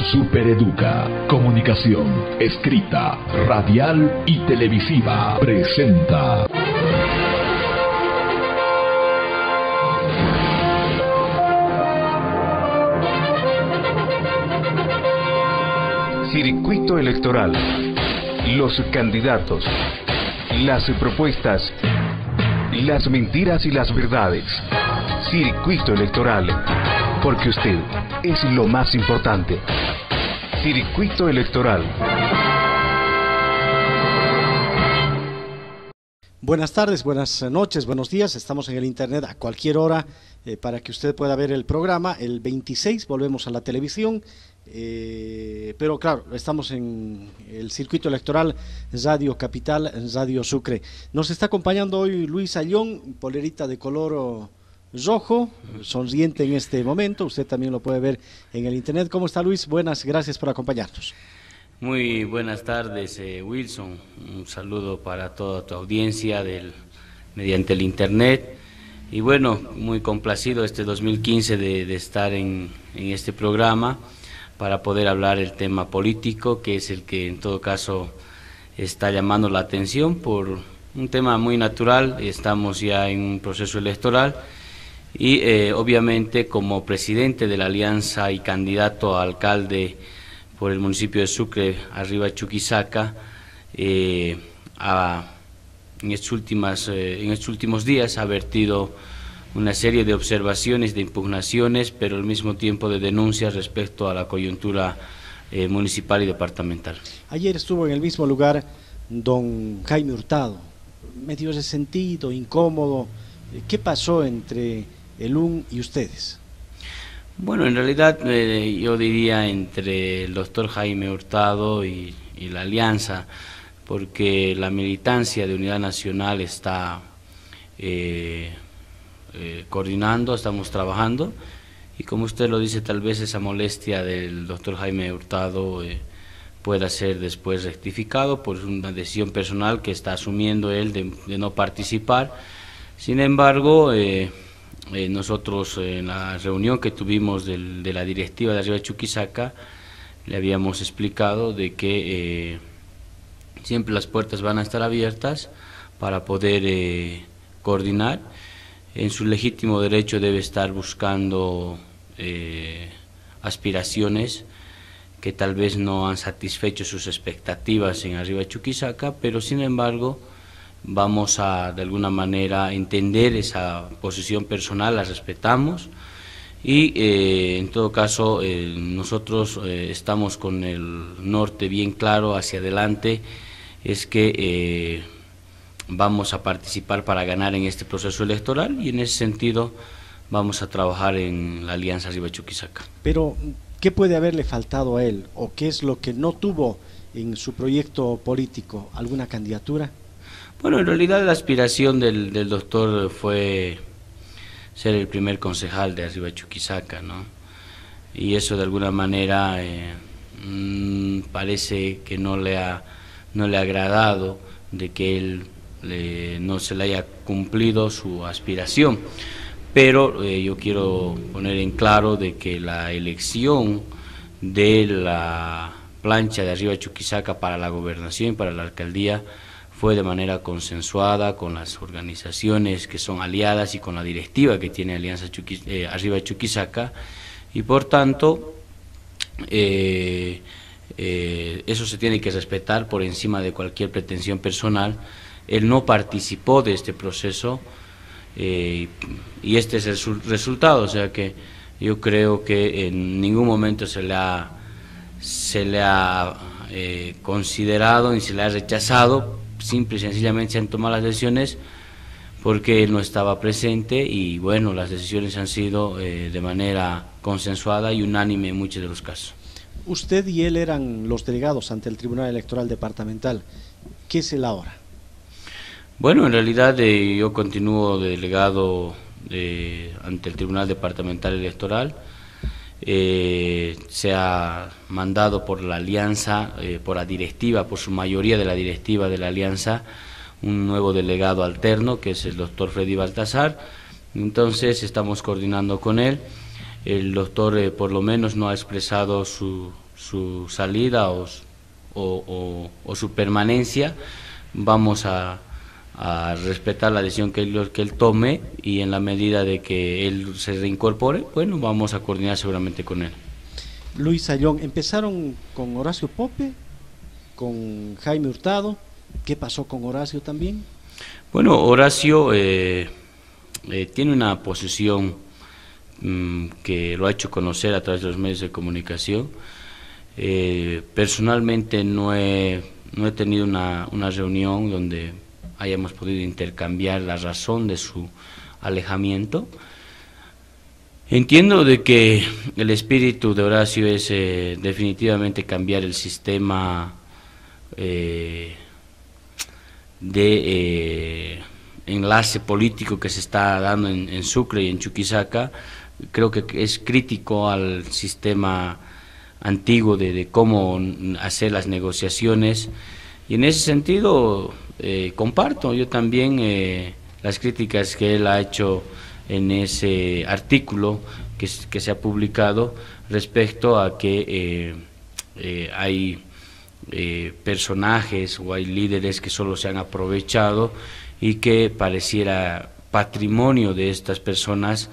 Supereduca, comunicación, escrita, radial y televisiva, presenta Circuito Electoral. Los candidatos, las propuestas, las mentiras y las verdades. Circuito Electoral, porque usted es lo más importante. Circuito Electoral. Buenas tardes, buenas noches, buenos días. Estamos en el internet a cualquier hora para que usted pueda ver el programa. El 26 volvemos a la televisión, pero claro, estamos en el circuito electoral Radio Capital, Radio Sucre. Nos está acompañando hoy Luis Ayllón, polerita de color rojo, sonriente en este momento. Usted también lo puede ver en el internet. ¿Cómo está, Luis? Buenas, gracias por acompañarnos. Muy buenas tardes, Wilson. Un saludo para toda tu audiencia mediante el internet. Y bueno, muy complacido este 2015 de estar en este programa para poder hablar el tema político, que es el que en todo caso está llamando la atención por un tema muy natural. Estamos ya en un proceso electoral y obviamente como presidente de la alianza y candidato a alcalde por el municipio de Sucre, arriba Chuquisaca, en estos últimos días ha vertido una serie de observaciones, de impugnaciones, pero al mismo tiempo de denuncias respecto a la coyuntura municipal y departamental. Ayer estuvo en el mismo lugar don Jaime Hurtado, medio resentido, incómodo. ¿Qué pasó entre el UN y ustedes? Bueno, en realidad yo diría entre el doctor Jaime Hurtado y la alianza, porque la militancia de Unidad Nacional está coordinando, estamos trabajando, y como usted lo dice, tal vez esa molestia del doctor Jaime Hurtado pueda ser después rectificado por una decisión personal que está asumiendo él de no participar. Sin embargo, nosotros en la reunión que tuvimos de la directiva de Arriba Chuquisaca le habíamos explicado de que siempre las puertas van a estar abiertas para poder coordinar. En su legítimo derecho debe estar buscando aspiraciones que tal vez no han satisfecho sus expectativas en Arriba Chuquisaca, pero sin embargo vamos a de alguna manera entender esa posición personal, la respetamos y en todo caso nosotros estamos con el norte bien claro hacia adelante, es que vamos a participar para ganar en este proceso electoral y en ese sentido vamos a trabajar en la Alianza Arriba Chuquisaca. Pero, ¿qué puede haberle faltado a él o qué es lo que no tuvo en su proyecto político? ¿Alguna candidatura? Bueno, en realidad la aspiración del doctor fue ser el primer concejal de Arriba Chuquisaca, ¿no? Y eso de alguna manera parece que no le ha agradado de que él no se le haya cumplido su aspiración. Pero yo quiero poner en claro de que la elección de la plancha de Arriba Chuquisaca para la gobernación y para la alcaldía fue de manera consensuada con las organizaciones que son aliadas y con la directiva que tiene Alianza Arriba Chuquisaca, y por tanto eso se tiene que respetar por encima de cualquier pretensión personal. Él no participó de este proceso y este es el resultado, o sea que yo creo que en ningún momento se le ha considerado ni se le ha rechazado. Simple y sencillamente se han tomado las decisiones porque él no estaba presente y bueno, las decisiones han sido de manera consensuada y unánime en muchos de los casos. Usted y él eran los delegados ante el Tribunal Electoral Departamental. ¿Qué es él ahora? Bueno, en realidad yo continúo de delegado ante el Tribunal Departamental Electoral. Se ha mandado por la alianza, por la directiva, por su mayoría de la directiva de la alianza, un nuevo delegado alterno que es el doctor Freddy Baltasar. Entonces estamos coordinando con él. El doctor por lo menos no ha expresado su su salida o su permanencia, vamos a respetar la decisión que él tome, y en la medida de que él se reincorpore, bueno, vamos a coordinar seguramente con él. Luis Ayllón, empezaron con Horacio Pope, con Jaime Hurtado. ¿Qué pasó con Horacio también? Bueno, Horacio tiene una posición que lo ha hecho conocer a través de los medios de comunicación. Personalmente no he tenido una reunión donde hayamos podido intercambiar la razón de su alejamiento. Entiendo de que el espíritu de Horacio es definitivamente cambiar el sistema de enlace político que se está dando en Sucre y en Chuquisaca. Creo que es crítico al sistema antiguo de cómo hacer las negociaciones, y en ese sentido comparto yo también las críticas que él ha hecho en ese artículo que se ha publicado respecto a que hay personajes o hay líderes que solo se han aprovechado, y que pareciera patrimonio de estas personas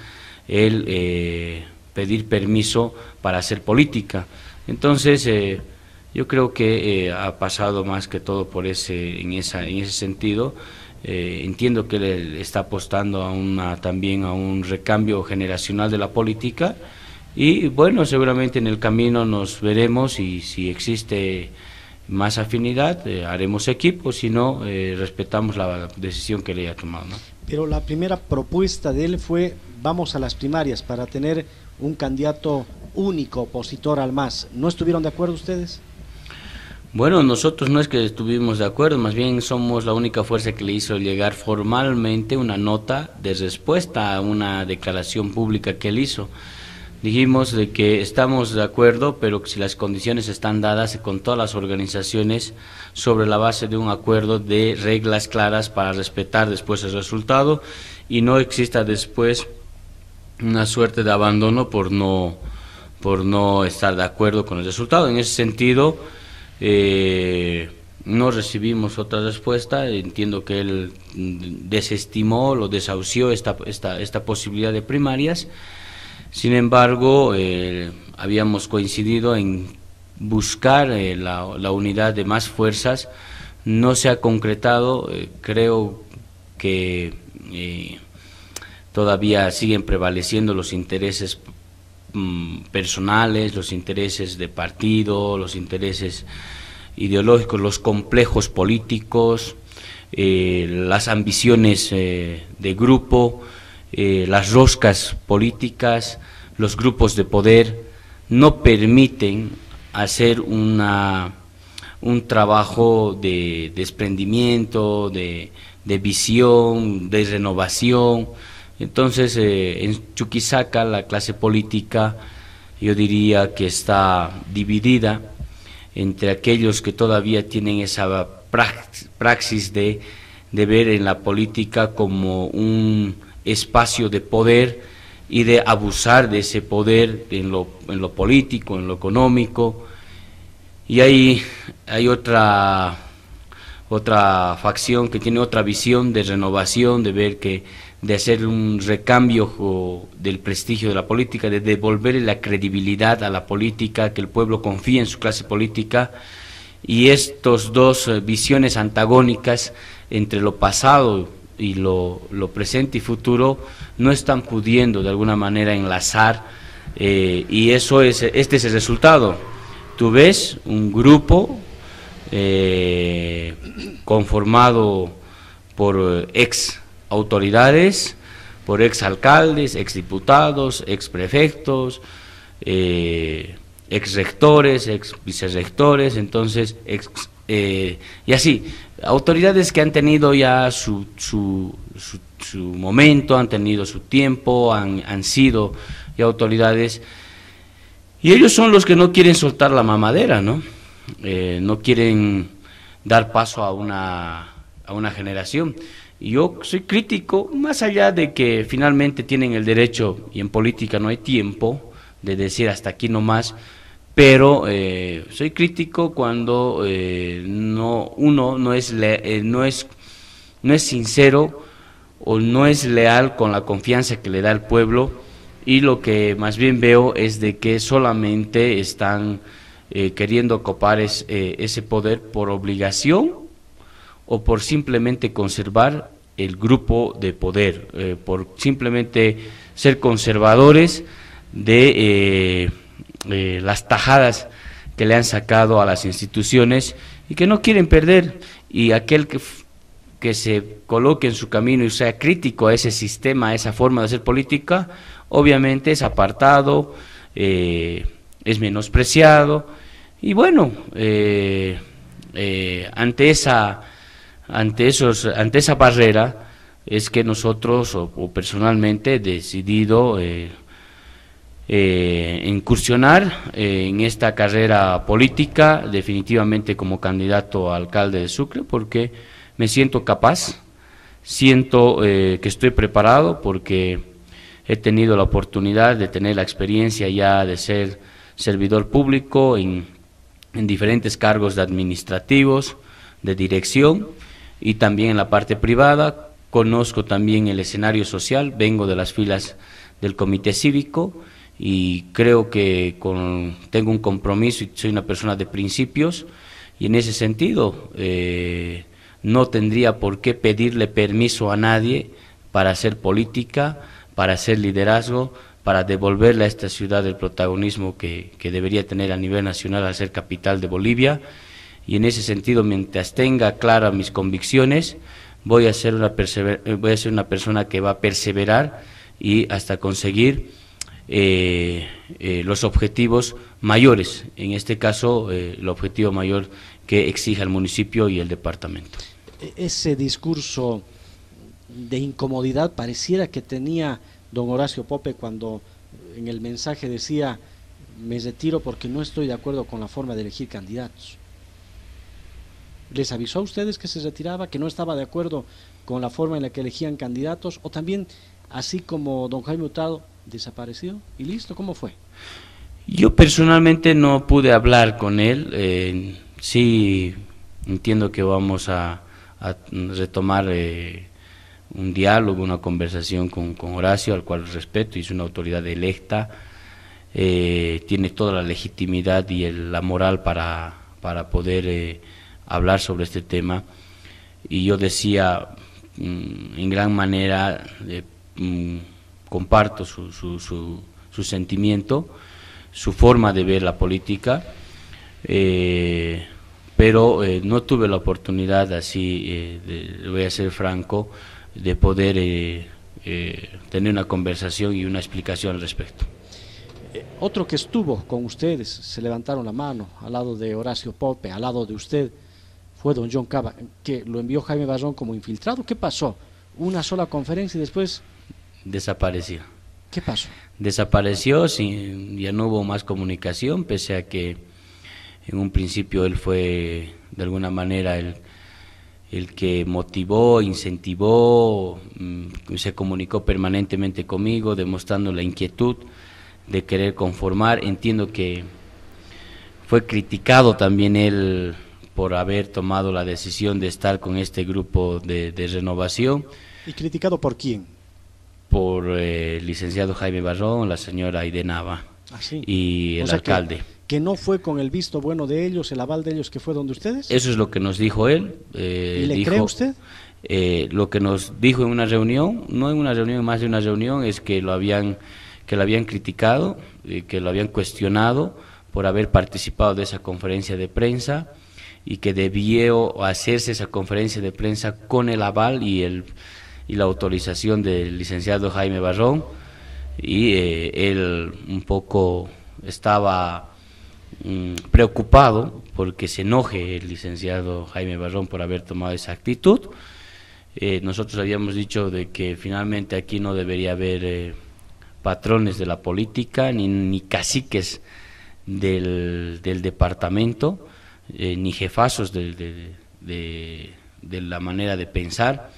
el pedir permiso para hacer política. Entonces yo creo que ha pasado más que todo por en ese sentido. Entiendo que él está apostando también a un recambio generacional de la política, y bueno, seguramente en el camino nos veremos, y si existe más afinidad haremos equipo, si no respetamos la decisión que él haya tomado, ¿no? Pero la primera propuesta de él fue: vamos a las primarias para tener un candidato único opositor al MAS. ¿No estuvieron de acuerdo ustedes? Bueno, nosotros no es que estuvimos de acuerdo, más bien somos la única fuerza que le hizo llegar formalmente una nota de respuesta a una declaración pública que él hizo. Dijimos de que estamos de acuerdo, pero que si las condiciones están dadas con todas las organizaciones, sobre la base de un acuerdo de reglas claras para respetar después el resultado, y no exista después una suerte de abandono por no estar de acuerdo con el resultado. En ese sentido, no recibimos otra respuesta. Entiendo que él desestimó, lo desahució esta posibilidad de primarias. Sin embargo, habíamos coincidido en buscar la unidad de más fuerzas. No se ha concretado. Creo que todavía siguen prevaleciendo los intereses personales, los intereses de partido, los intereses ideológicos, los complejos políticos, las ambiciones de grupo, las roscas políticas, los grupos de poder no permiten hacer un trabajo de desprendimiento, de visión, de renovación. Entonces, en Chuquisaca la clase política, yo diría que está dividida entre aquellos que todavía tienen esa praxis de ver en la política como un espacio de poder y de abusar de ese poder en lo político, en lo económico. Y hay otra facción que tiene otra visión de renovación, de ver de hacer un recambio del prestigio de la política, de devolver la credibilidad a la política, que el pueblo confíe en su clase política. Y estos dos visiones antagónicas entre lo pasado y lo presente y futuro no están pudiendo de alguna manera enlazar, y este es el resultado. Tú ves un grupo conformado por ex autoridades, por ex alcaldes, ex diputados, ex prefectos, ex rectores, ex vicerrectores, entonces y así, autoridades que han tenido ya su momento, han tenido su tiempo, han sido ya autoridades, y ellos son los que no quieren soltar la mamadera, ¿no? No quieren dar paso a una generación. Y yo soy crítico, más allá de que finalmente tienen el derecho, y en política no hay tiempo, de decir hasta aquí nomás, pero soy crítico cuando uno no es sincero o no es leal con la confianza que le da el pueblo, y lo que más bien veo es de que solamente están queriendo copar ese poder por obligación o por simplemente conservar el grupo de poder, por simplemente ser conservadores de las tajadas que le han sacado a las instituciones y que no quieren perder, y aquel que se coloque en su camino y sea crítico a ese sistema, a esa forma de hacer política, obviamente es apartado, es menospreciado, y bueno, ante esa barrera es que nosotros, o personalmente, he decidido incursionar en esta carrera política, definitivamente como candidato a alcalde de Sucre, porque me siento capaz, siento que estoy preparado, porque he tenido la oportunidad de tener la experiencia ya de ser servidor público en diferentes cargos administrativos, de dirección, y también en la parte privada. Conozco también el escenario social, vengo de las filas del comité cívico, y creo que tengo un compromiso y soy una persona de principios, y en ese sentido no tendría por qué pedirle permiso a nadie para hacer política, para hacer liderazgo, para devolverle a esta ciudad el protagonismo que debería tener a nivel nacional al ser capital de Bolivia. Y en ese sentido, mientras tenga claras mis convicciones, voy a ser una persona que va a perseverar y hasta conseguir los objetivos mayores, en este caso el objetivo mayor que exija el municipio y el departamento. Ese discurso de incomodidad pareciera que tenía don Horacio Pope cuando en el mensaje decía: me retiro porque no estoy de acuerdo con la forma de elegir candidatos. ¿Les avisó a ustedes que se retiraba, que no estaba de acuerdo con la forma en la que elegían candidatos? ¿O también, así como don Jaime Hurtado, desapareció y listo? ¿Cómo fue? Yo personalmente no pude hablar con él. Sí entiendo que vamos a retomar un diálogo, una conversación con Horacio, al cual respeto, y es una autoridad electa, tiene toda la legitimidad y la moral para poder hablar sobre este tema. Y yo decía, en gran manera, comparto su sentimiento, su forma de ver la política, pero no tuve la oportunidad, así, voy a ser franco, de poder tener una conversación y una explicación al respecto. Otro que estuvo con ustedes, se levantaron la mano al lado de Horacio Pope, al lado de usted, fue don John Cava, que lo envió Jaime Barrón como infiltrado. ¿Qué pasó? Una sola conferencia y después desapareció. ¿Qué pasó? Desapareció, ya no hubo más comunicación, pese a que en un principio él fue de alguna manera el que motivó, incentivó, se comunicó permanentemente conmigo, demostrando la inquietud de querer conformar. Entiendo que fue criticado también él por haber tomado la decisión de estar con este grupo de renovación. ¿Y criticado por quién? Por el licenciado Jaime Barrón, la señora Aide Nava, y el alcalde. ¿Que no fue con el visto bueno de ellos, el aval de ellos, que fue donde ustedes? Eso es lo que nos dijo él. ¿Y le cree usted? Lo que nos dijo en una reunión, no en una reunión, más de una reunión, es que lo habían criticado, que lo habían cuestionado por haber participado de esa conferencia de prensa, y que debió hacerse esa conferencia de prensa con el aval y la autorización del licenciado Jaime Barrón, y él un poco estaba preocupado porque se enoje el licenciado Jaime Barrón por haber tomado esa actitud. Nosotros habíamos dicho de que finalmente aquí no debería haber patrones de la política, ni caciques del departamento, ni jefazos de la manera de pensar,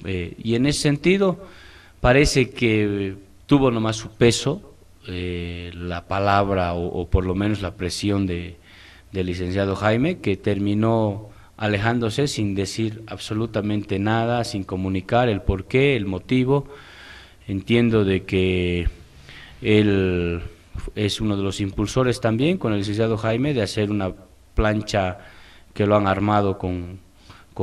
y en ese sentido parece que tuvo nomás su peso la palabra o por lo menos la presión del licenciado Jaime, que terminó alejándose sin decir absolutamente nada, sin comunicar el porqué, el motivo. Entiendo de que él es uno de los impulsores también con el licenciado Jaime de hacer una plancha que lo han armado con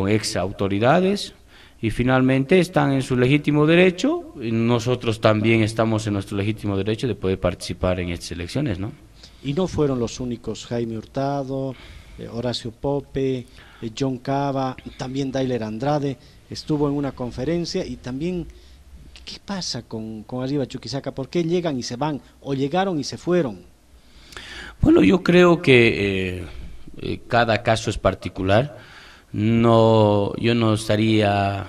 ex autoridades, y finalmente están en su legítimo derecho, y nosotros también estamos en nuestro legítimo derecho de poder participar en estas elecciones, ¿no? Y no fueron los únicos, Jaime Hurtado, Horacio Pope, John Cava, también Dailer Andrade estuvo en una conferencia. Y también, ¿qué pasa con Arriba Chuquisaca? ¿Por qué llegan y se van? ¿O llegaron y se fueron? Bueno, yo creo que cada caso es particular. No, yo no estaría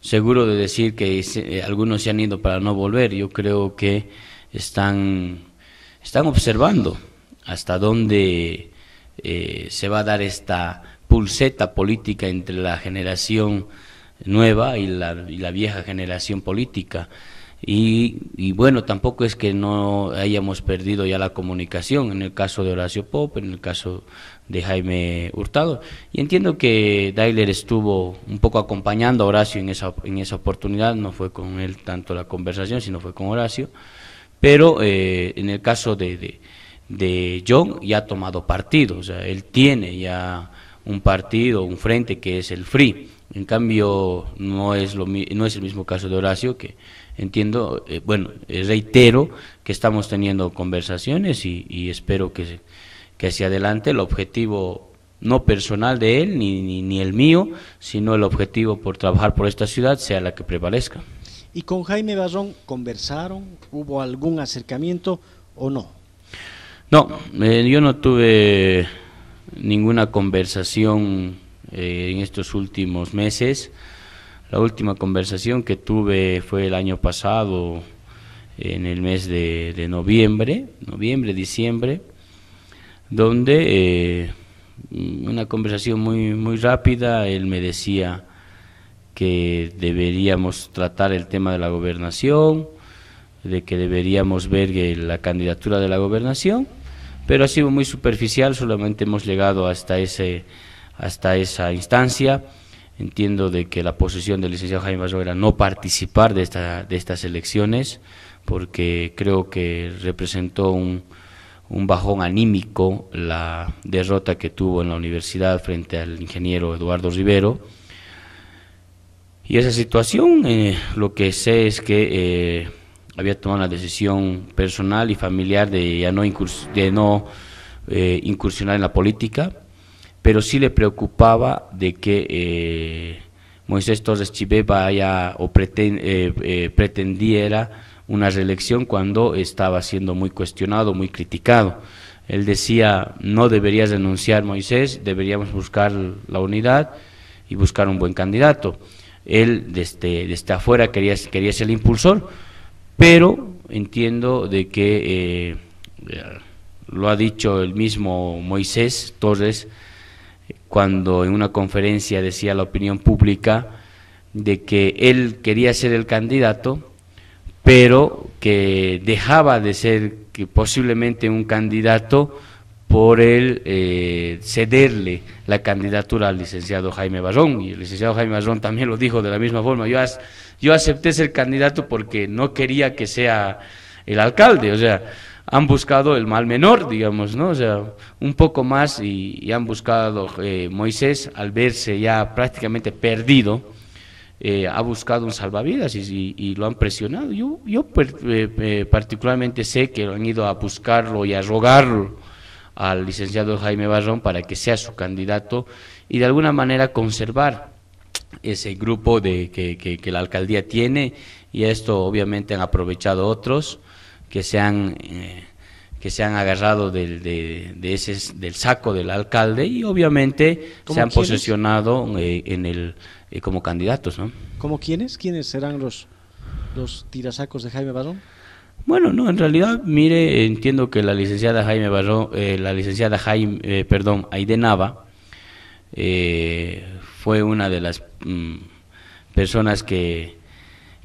seguro de decir que algunos se han ido para no volver. Yo creo que están observando hasta dónde se va a dar esta pulseta política entre la generación nueva y la vieja generación política. Y bueno, tampoco es que no hayamos perdido ya la comunicación, en el caso de Horacio Pope, en el caso de Jaime Hurtado, y entiendo que Dailer estuvo un poco acompañando a Horacio en esa oportunidad. No fue con él tanto la conversación, sino fue con Horacio, pero en el caso de John ya ha tomado partido, o sea, él tiene ya un partido, un frente que es el FRI. En cambio no es el mismo caso de Horacio, que entiendo, reitero que estamos teniendo conversaciones y espero que hacia adelante el objetivo no personal de él ni el mío, sino el objetivo por trabajar por esta ciudad sea la que prevalezca. ¿Y con Jaime Barrón conversaron? ¿Hubo algún acercamiento o no? No, yo no tuve ninguna conversación en estos últimos meses. La última conversación que tuve fue el año pasado, en el mes de noviembre, diciembre, donde una conversación muy rápida. Él me decía que deberíamos tratar el tema de la gobernación, de que deberíamos ver la candidatura de la gobernación, pero ha sido muy superficial, solamente hemos llegado hasta esa instancia. Entiendo de que la posición del licenciado Jaime Barrón era no participar de estas elecciones, porque creo que representó un bajón anímico la derrota que tuvo en la universidad frente al ingeniero Eduardo Rivero. Y esa situación, lo que sé es que había tomado una decisión personal y familiar de no incursionar en la política, pero sí le preocupaba de que Moisés Torres Chivé vaya o pretendiera una reelección cuando estaba siendo muy cuestionado, muy criticado. Él decía: no deberías renunciar, Moisés, deberíamos buscar la unidad y buscar un buen candidato. Él desde afuera quería ser el impulsor, pero entiendo de que lo ha dicho el mismo Moisés Torres cuando en una conferencia decía a la opinión pública de que él quería ser el candidato, pero que dejaba de ser posiblemente un candidato por él cederle la candidatura al licenciado Jaime Barrón. Y el licenciado Jaime Barrón también lo dijo de la misma forma: yo acepté ser candidato porque no quería que sea el alcalde. O sea, han buscado el mal menor, digamos, ¿no? O sea, un poco más, y han buscado, Moisés, al verse ya prácticamente perdido, ha buscado un salvavidas y lo han presionado. Yo particularmente sé que han ido a buscarlo y a rogarlo al licenciado Jaime Barrón para que sea su candidato y de alguna manera conservar ese grupo que la alcaldía tiene, y esto obviamente han aprovechado otros que se han agarrado del saco del alcalde y obviamente se han posesionado como candidatos, ¿no? ¿Cómo quiénes? ¿Quiénes serán los tirasacos de Jaime Barrón? Bueno, no, en realidad, mire, entiendo que la licenciada Aide Nava fue una de las personas que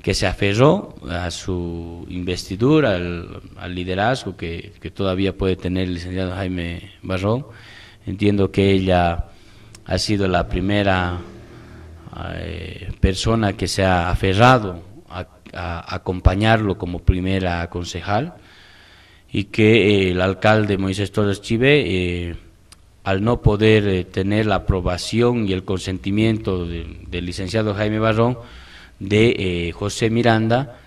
que se aferró a su investidura, al liderazgo que todavía puede tener el licenciado Jaime Barrón. Entiendo que ella ha sido la primera persona que se ha aferrado a acompañarlo como primera concejal, y que el alcalde Moisés Torres Chive, al no poder tener la aprobación y el consentimiento del licenciado Jaime Barrón, de José Miranda,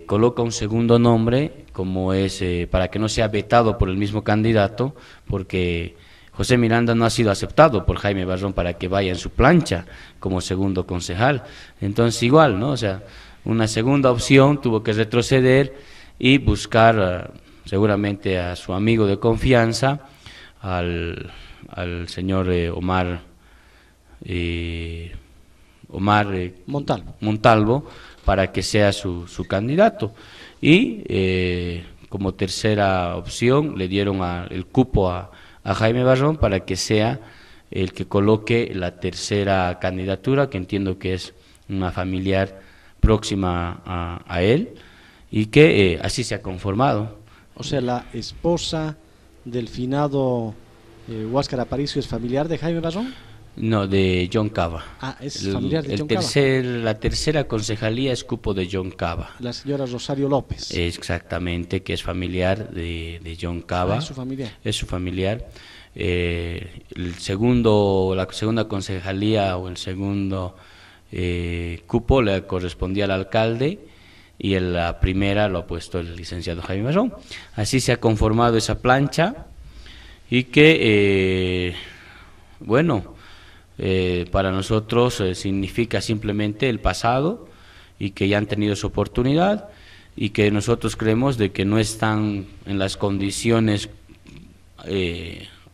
coloca un segundo nombre, como es para que no sea vetado por el mismo candidato, porque José Miranda no ha sido aceptado por Jaime Barrón para que vaya en su plancha como segundo concejal. Entonces igual, ¿no? O sea, una segunda opción, tuvo que retroceder y buscar seguramente a su amigo de confianza, al señor Omar Montalvo, para que sea su candidato. Y como tercera opción le dieron el cupo a Jaime Barrón para que sea el que coloque la tercera candidatura, que entiendo que es una familiar próxima a él, y que así se ha conformado. O sea, la esposa del finado Huáscar Aparicio es familiar de Jaime Barrón. No, de John Cava. Ah, es familiar de John Cava. La tercera concejalía es cupo de John Cava. La señora Rosario López. Exactamente, que es familiar de John Cava. Ah, es su familiar. Es su familiar. La segunda concejalía o el segundo cupo le correspondía al alcalde, y en la primera lo ha puesto el licenciado Jaime Barrón. Así se ha conformado esa plancha, y que, para nosotros significa simplemente el pasado, y que ya han tenido su oportunidad, y que nosotros creemos de que no están en las condiciones,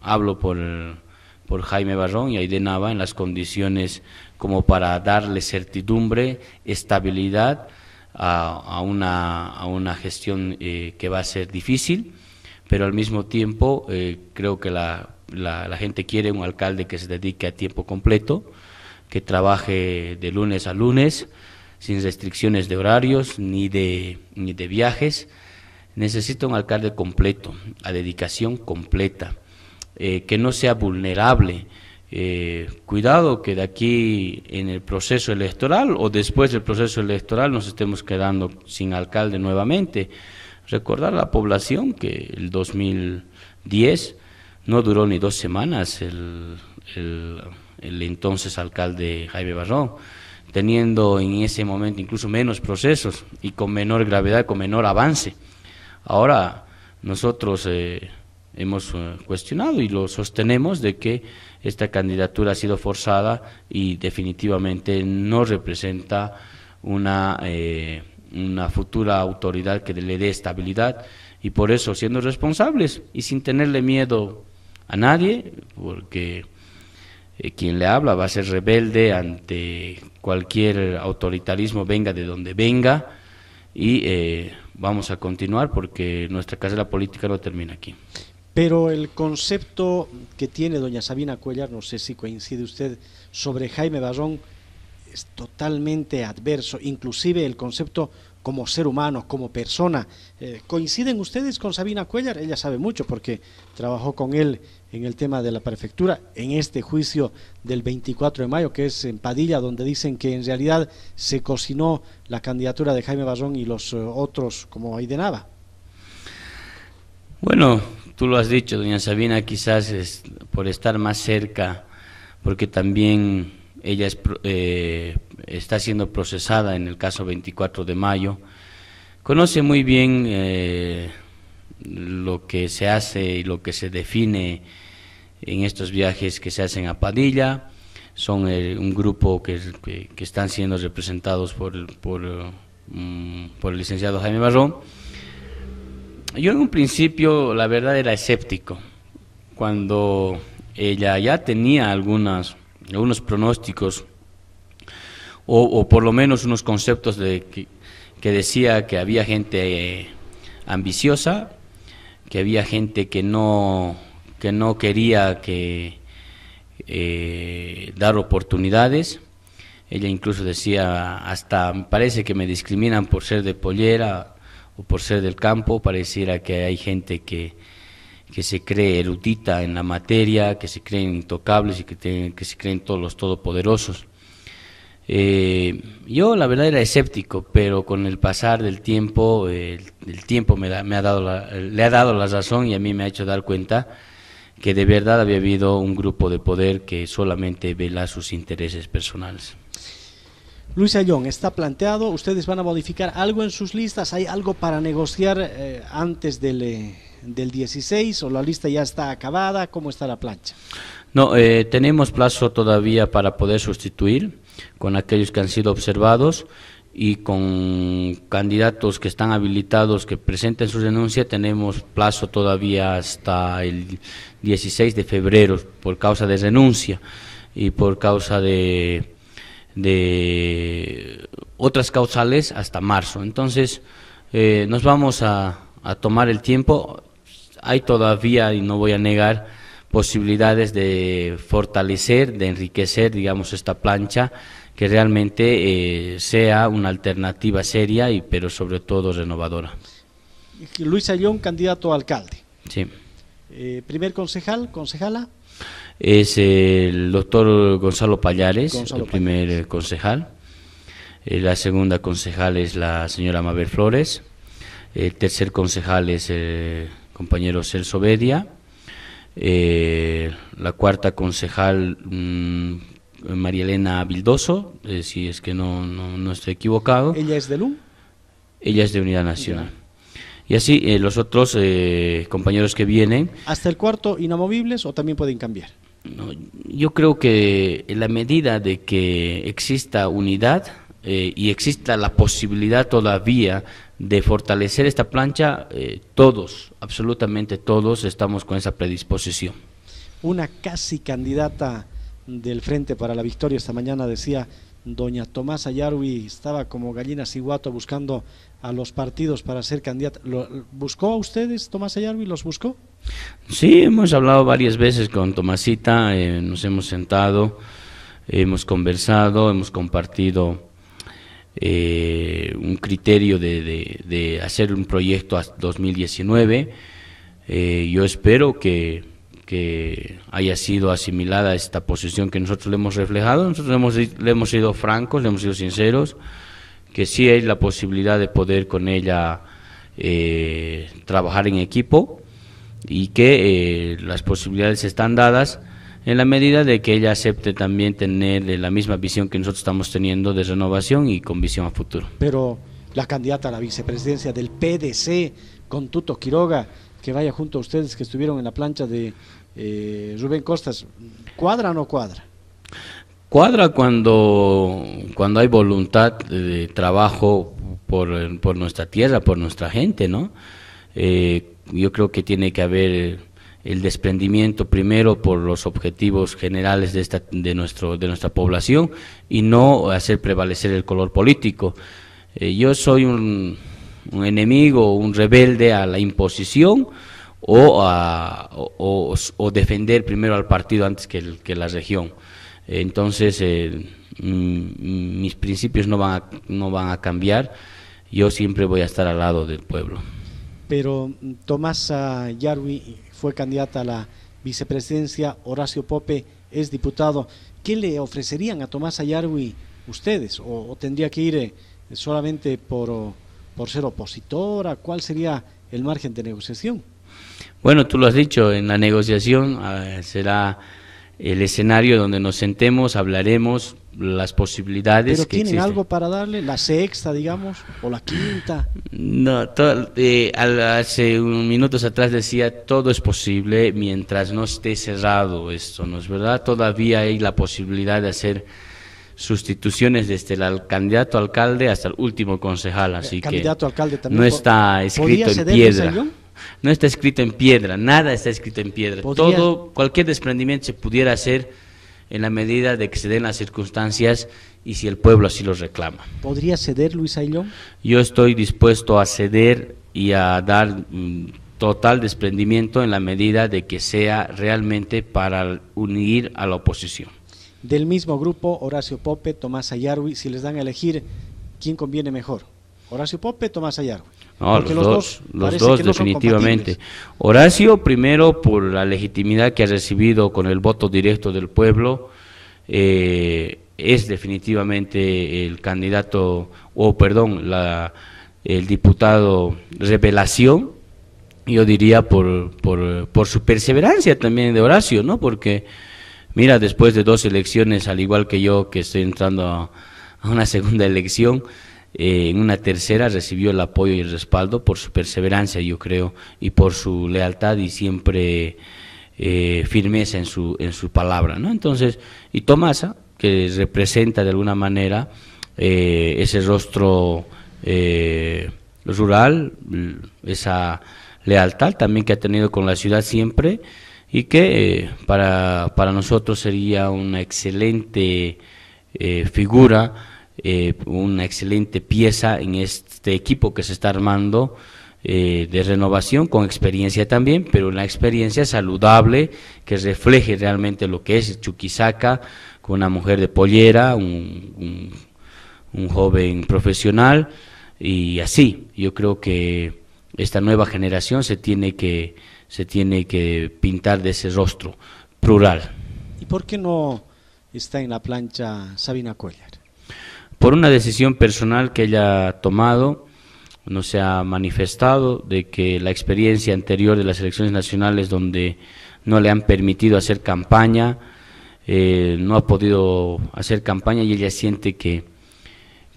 hablo por Jaime Barrón y Aide Nava, en las condiciones como para darle certidumbre, estabilidad a una gestión que va a ser difícil, pero al mismo tiempo creo que la gente quiere un alcalde que se dedique a tiempo completo, que trabaje de lunes a lunes, sin restricciones de horarios ni de viajes. Necesita un alcalde completo, a dedicación completa, que no sea vulnerable. Cuidado que de aquí en el proceso electoral o después del proceso electoral nos estemos quedando sin alcalde nuevamente. Recordar a la población que el 2010 no duró ni 2 semanas el entonces alcalde Jaime Barrón, teniendo en ese momento incluso menos procesos y con menor gravedad, con menor avance. Ahora nosotros hemos cuestionado y lo sostenemos de que esta candidatura ha sido forzada y definitivamente no representa una futura autoridad que le dé estabilidad, y por eso, siendo responsables y sin tenerle miedo a nadie, porque quien le habla va a ser rebelde ante cualquier autoritarismo, venga de donde venga, y vamos a continuar porque nuestra carrera política no termina aquí. Pero el concepto que tiene doña Sabina Cuéllar, no sé si coincide usted, sobre Jaime Barrón es totalmente adverso, inclusive el concepto como ser humano, como persona. ¿Coinciden ustedes con Sabina Cuéllar? Ella sabe mucho porque trabajó con él en el tema de la prefectura, en este juicio del 24 de mayo, que es en Padilla, donde dicen que en realidad se cocinó la candidatura de Jaime Barrón y los otros como Aide Nava. Bueno, tú lo has dicho, doña Sabina, quizás es por estar más cerca, porque también ella está siendo procesada en el caso 24 de mayo, conoce muy bien lo que se hace y lo que se define en estos viajes que se hacen a Padilla. Son un grupo que están siendo representados por el licenciado Jaime Barrón. Yo en un principio, la verdad, era escéptico, cuando ella ya tenía algunos pronósticos, o por lo menos unos conceptos que decía que había gente ambiciosa, que había gente que no quería dar oportunidades, Ella incluso decía, hasta me parece que me discriminan por ser de Pollera o por ser del campo. Pareciera que hay gente que se cree erudita en la materia, que se creen intocables y que se creen todos los todopoderosos. Yo la verdad era escéptico, pero con el pasar del tiempo, el tiempo le ha dado la razón, y a mí me ha hecho dar cuenta que de verdad había habido un grupo de poder que solamente vela sus intereses personales. Luis Ayllón, está planteado, ¿ustedes van a modificar algo en sus listas? ¿Hay algo para negociar antes del 16 o la lista ya está acabada? ¿Cómo está la plancha? No, tenemos plazo todavía para poder sustituir con aquellos que han sido observados, y con candidatos que están habilitados que presenten su renuncia tenemos plazo todavía hasta el 16 de febrero por causa de renuncia y por causa de otras causales hasta marzo. Entonces nos vamos a tomar el tiempo. Hay todavía, y no voy a negar, posibilidades de fortalecer, de enriquecer, digamos, esta plancha, que realmente sea una alternativa seria, pero sobre todo renovadora. Luis Ayllón, candidato a alcalde. Sí. Primer concejal, concejala. Es el doctor Gonzalo Pallares, el primer concejal. La segunda concejal es la señora Mabel Flores. El tercer concejal es el compañero Celso Bedia. La cuarta concejal, María Elena Vildoso, si es que no estoy equivocado. ¿Ella es de LUM? Ella es de Unidad Nacional. Y así los otros compañeros que vienen. ¿Hasta el cuarto inamovibles o también pueden cambiar? No, yo creo que en la medida de que exista unidad y exista la posibilidad todavía de fortalecer esta plancha, todos, absolutamente todos, estamos con esa predisposición. Una casi candidata del Frente para la Victoria esta mañana decía: doña Tomasa Yarwi estaba como gallina ciguato buscando a los partidos para ser candidata. ¿Buscó a ustedes, Tomasa Yarwi? ¿Los buscó? Sí, hemos hablado varias veces con Tomasita, nos hemos sentado, hemos conversado, hemos compartido un criterio de hacer un proyecto hasta 2019. Yo espero que haya sido asimilada esta posición que nosotros le hemos reflejado. Nosotros le hemos sido francos, le hemos sido sinceros, que sí hay la posibilidad de poder con ella trabajar en equipo, y que las posibilidades están dadas en la medida de que ella acepte también tener la misma visión que nosotros estamos teniendo de renovación y con visión a futuro. Pero la candidata a la vicepresidencia del PDC, con Tuto Quiroga, que vaya junto a ustedes que estuvieron en la plancha de Rubén Costas, ¿cuadra o no cuadra? Cuadra cuando hay voluntad de trabajo por nuestra tierra, por nuestra gente, ¿no? Yo creo que tiene que haber el desprendimiento primero por los objetivos generales de nuestra población, y no hacer prevalecer el color político. Yo soy un enemigo, un rebelde a la imposición o defender primero al partido antes que la región. Entonces mis principios no van a cambiar. Yo siempre voy a estar al lado del pueblo. Pero Tomasa Yarwi fue candidata a la vicepresidencia, Horacio Pope es diputado. ¿Qué le ofrecerían a Tomasa Yarwi ustedes? ¿O tendría que ir solamente por ser opositora? ¿Cuál sería el margen de negociación? Bueno, tú lo has dicho, en la negociación será el escenario donde nos sentemos, hablaremos las posibilidades. ¿Pero que tienen existen. algo para darle? ¿La sexta, digamos, o la quinta? No, hace unos minutos atrás decía, todo es posible mientras no esté cerrado esto, ¿no es verdad? Todavía hay la posibilidad de hacer sustituciones desde el candidato a alcalde hasta el último concejal, así que alcalde también no está escrito en piedra. No está escrito en piedra, nada está escrito en piedra. Cualquier desprendimiento se pudiera hacer en la medida de que se den las circunstancias y si el pueblo así lo reclama. ¿Podría ceder Luis Ayllón? Yo estoy dispuesto a ceder y a dar total desprendimiento en la medida de que sea realmente para unir a la oposición. Del mismo grupo, Horacio Pope, Tomás Ayarwi, si les dan a elegir, ¿quién conviene mejor? Horacio Pope, Tomás Ayarwi. No, los dos definitivamente. Horacio, primero por la legitimidad que ha recibido con el voto directo del pueblo, es definitivamente el candidato, el diputado revelación, yo diría por su perseverancia también de Horacio, ¿no? Porque, mira, después de 2 elecciones, al igual que yo, que estoy entrando a una segunda elección, en una tercera recibió el apoyo y el respaldo por su perseverancia, yo creo, y por su lealtad y siempre firmeza en su palabra, ¿no? Entonces, y Tomasa, que representa de alguna manera ese rostro rural, esa lealtad también que ha tenido con la ciudad siempre, y que para nosotros sería una excelente figura, una excelente pieza en este equipo que se está armando de renovación, con experiencia también, pero una experiencia saludable que refleje realmente lo que es Chuquisaca, con una mujer de pollera, un joven profesional, y así yo creo que esta nueva generación se tiene que pintar de ese rostro plural. ¿Y por qué no está en la plancha Sabina Cuéllar? Por una decisión personal que ella ha tomado, no se ha manifestado de que la experiencia anterior de las elecciones nacionales, donde no le han permitido hacer campaña, no ha podido hacer campaña, y ella siente que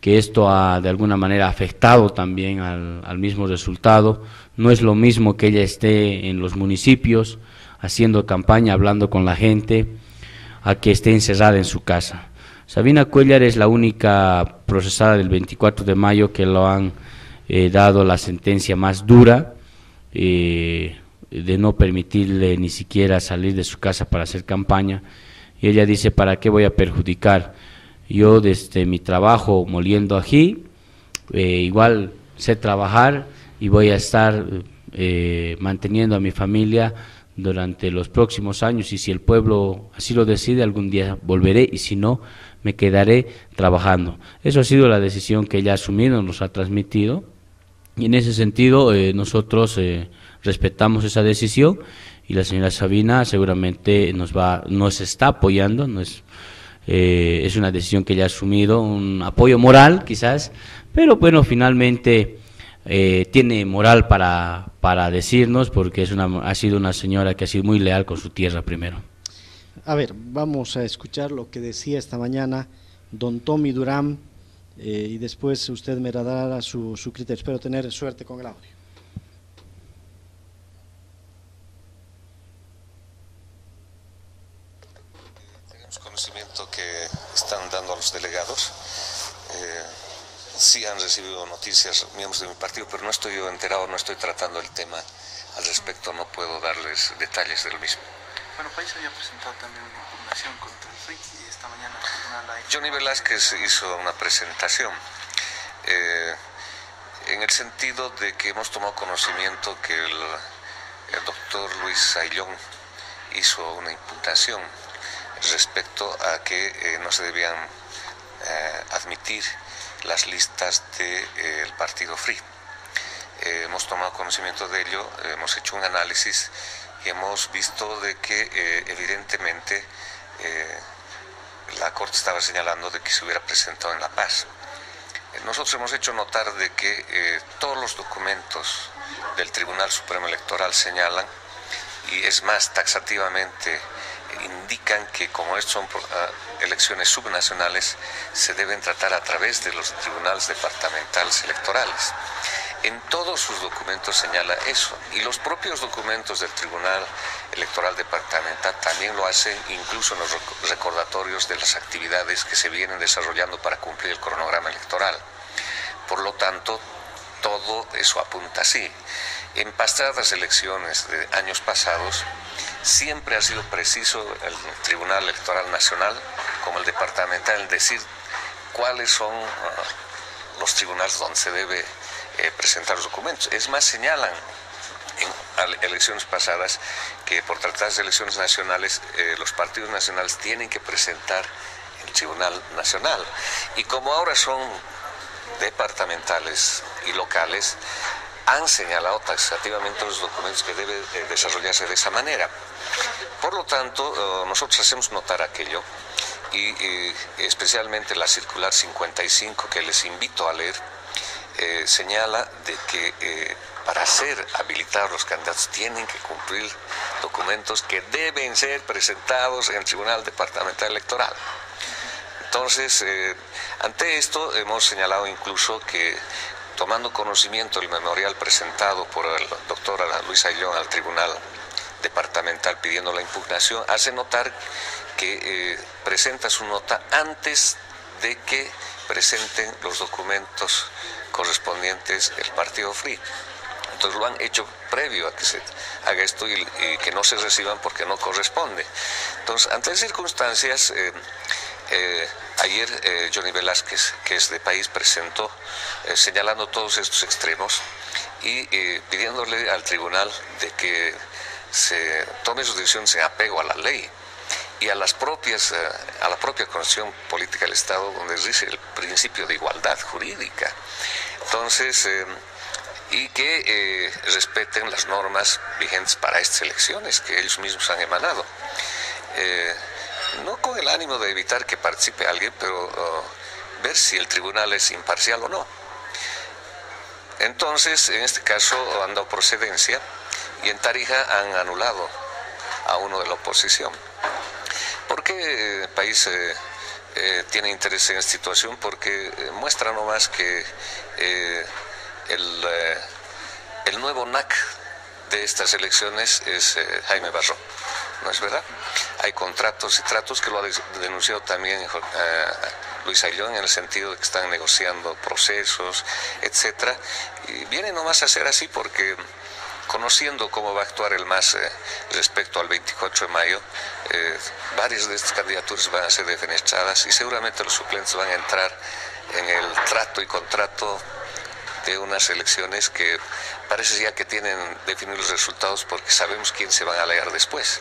esto ha de alguna manera afectado también al mismo resultado. No es lo mismo que ella esté en los municipios haciendo campaña, hablando con la gente, a que esté encerrada en su casa. Sabina Cuéllar es la única procesada del 24 de mayo que lo han dado la sentencia más dura, de no permitirle ni siquiera salir de su casa para hacer campaña, y ella dice: ¿para qué voy a perjudicar? Yo desde mi trabajo moliendo ají, igual sé trabajar y voy a estar manteniendo a mi familia durante los próximos años, y si el pueblo así lo decide, algún día volveré, y si no, me quedaré trabajando. Eso ha sido la decisión que ella ha asumido, nos ha transmitido, y en ese sentido nosotros respetamos esa decisión, y la señora Sabina seguramente nos está apoyando. Es una decisión que ella ha asumido, un apoyo moral quizás, pero bueno, finalmente tiene moral para decirnos, porque ha sido una señora que ha sido muy leal con su tierra primero. A ver, vamos a escuchar lo que decía esta mañana don Tommy Durán, y después usted me dará su criterio. Espero tener suerte con el audio. Tenemos conocimiento que están dando a los delegados. Sí han recibido noticias miembros de mi partido, pero no estoy yo enterado, no estoy tratando el tema al respecto, no puedo darles detalles del mismo. Bueno, País había presentado también una impugnación contra el FRIC, y esta mañana el tribunal ha hecho... Johnny Velázquez hizo una presentación en el sentido de que hemos tomado conocimiento que el doctor Luis Ayllón hizo una impugnación respecto a que no se debían admitir las listas del partido FRI. Hemos tomado conocimiento de ello, hemos hecho un análisis y hemos visto de que evidentemente la Corte estaba señalando de que se hubiera presentado en La Paz. Nosotros hemos hecho notar de que todos los documentos del Tribunal Supremo Electoral señalan, y es más, taxativamente indican que como estos son elecciones subnacionales, se deben tratar a través de los tribunales departamentales electorales. En todos sus documentos señala eso, y los propios documentos del Tribunal Electoral Departamental también lo hacen, incluso en los recordatorios de las actividades que se vienen desarrollando para cumplir el cronograma electoral. Por lo tanto, todo eso apunta así. En pasadas elecciones de años pasados, siempre ha sido preciso el Tribunal Electoral Nacional como el departamental en decir cuáles son los tribunales donde se debe presentar los documentos. Es más, señalan en elecciones pasadas que por tratarse de elecciones nacionales, los partidos nacionales tienen que presentar el Tribunal Nacional. Y como ahora son departamentales y locales, han señalado taxativamente los documentos que debe desarrollarse de esa manera. Por lo tanto, nosotros hacemos notar aquello, y especialmente la circular 55, que les invito a leer, señala de que para ser habilitados los candidatos tienen que cumplir documentos que deben ser presentados en el Tribunal Departamental Electoral. Entonces, ante esto hemos señalado incluso que, tomando conocimiento del memorial presentado por el doctor Luis Ayllón al Tribunal Departamental pidiendo la impugnación, hace notar que presenta su nota antes de que presenten los documentos correspondientes el partido FRI. Entonces lo han hecho previo a que se haga esto y que no se reciban porque no corresponde. Entonces, ante esas circunstancias, ayer Johnny Velázquez, que es de País, presentó señalando todos estos extremos y pidiéndole al tribunal de que se tome sus decisiones en apego a la ley y a la propia Constitución Política del Estado, donde dice el principio de igualdad jurídica. Entonces, y que respeten las normas vigentes para estas elecciones que ellos mismos han emanado. No con el ánimo de evitar que participe alguien, pero ver si el tribunal es imparcial o no. Entonces, en este caso han dado procedencia y en Tarija han anulado a uno de la oposición. ¿Por qué el país tiene interés en esta situación? Porque muestra nomás que el nuevo NAC de estas elecciones es Jaime Barrón, ¿no es verdad? Hay contratos y tratos que lo ha denunciado también Luis Ayllón, en el sentido de que están negociando procesos, etcétera, y viene nomás a ser así porque, conociendo cómo va a actuar el MAS respecto al 24 de mayo, varias de estas candidaturas van a ser defenestradas y seguramente los suplentes van a entrar en el trato y contrato de unas elecciones que parece ya que tienen definidos los resultados porque sabemos quién se van a alegar después.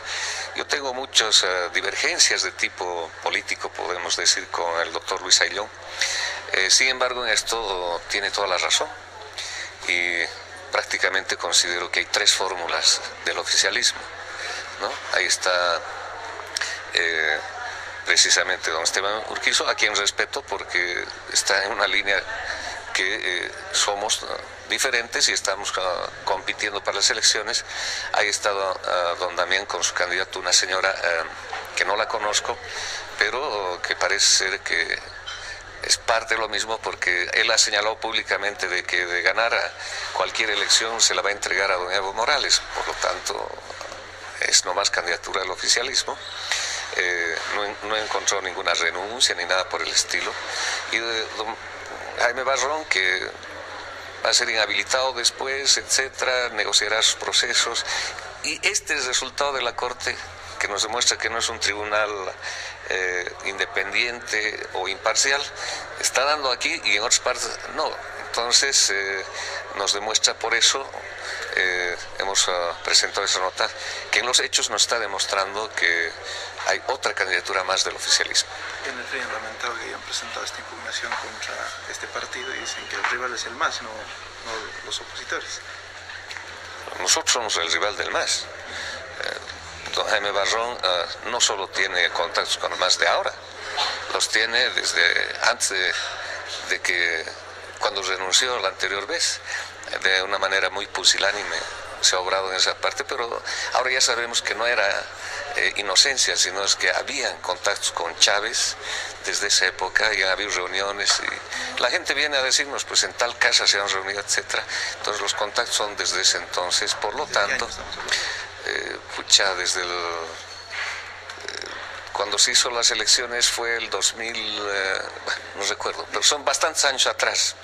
Yo tengo muchas divergencias de tipo político, podemos decir, con el doctor Luis Ayllón. Sin embargo, en esto tiene toda la razón y prácticamente considero que hay tres fórmulas del oficialismo, ¿no? Ahí está precisamente don Esteban Urquizo, a quien respeto porque está en una línea que somos diferentes y estamos compitiendo para las elecciones. Ahí está don Damián con su candidato, una señora que no la conozco, pero que parece ser que es parte de lo mismo porque él ha señalado públicamente de que de ganar a cualquier elección se la va a entregar a don Evo Morales, por lo tanto es nomás candidatura del oficialismo. No encontró ninguna renuncia ni nada por el estilo. Y don Jaime Barrón, que va a ser inhabilitado después, etcétera, negociará sus procesos. Y este es el resultado de la Corte, que nos demuestra que no es un tribunal independiente o imparcial. Está dando aquí y en otras partes no. Entonces nos demuestra, por eso hemos presentado esa nota, que en los hechos nos está demostrando que hay otra candidatura más del oficialismo. En el FRI han lamentado que hayan presentado esta impugnación contra este partido y dicen que el rival es el MAS, no los opositores. Nosotros somos el rival del MAS. Don Jaime Barrón no solo tiene contactos con el MAS de ahora, los tiene desde antes de que, cuando renunció la anterior vez, de una manera muy pusilánime se ha obrado en esa parte, pero ahora ya sabemos que no era inocencia, sino es que habían contactos con Chávez desde esa época y han habido reuniones y la gente viene a decirnos, pues en tal casa se han reunido, etcétera. Entonces los contactos son desde ese entonces, por lo tanto, desde cuando se hizo las elecciones fue el 2000, no recuerdo, pero son bastantes años atrás.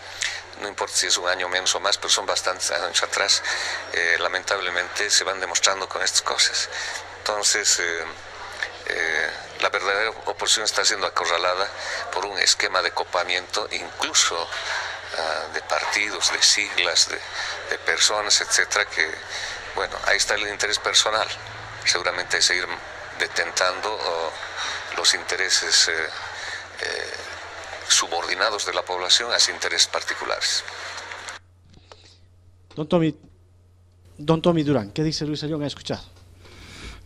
No importa si es un año menos o más, pero son bastantes años atrás. Lamentablemente se van demostrando con estas cosas. Entonces, la verdadera oposición está siendo acorralada por un esquema de copamiento, incluso de partidos, de siglas, de personas, etcétera, que bueno, ahí está el interés personal. Seguramente hay que seguir detentando los intereses subordinados de la población a sus intereses particulares. Don Tommy Durán, ¿qué dice Luis Ayllón? ¿Ha escuchado?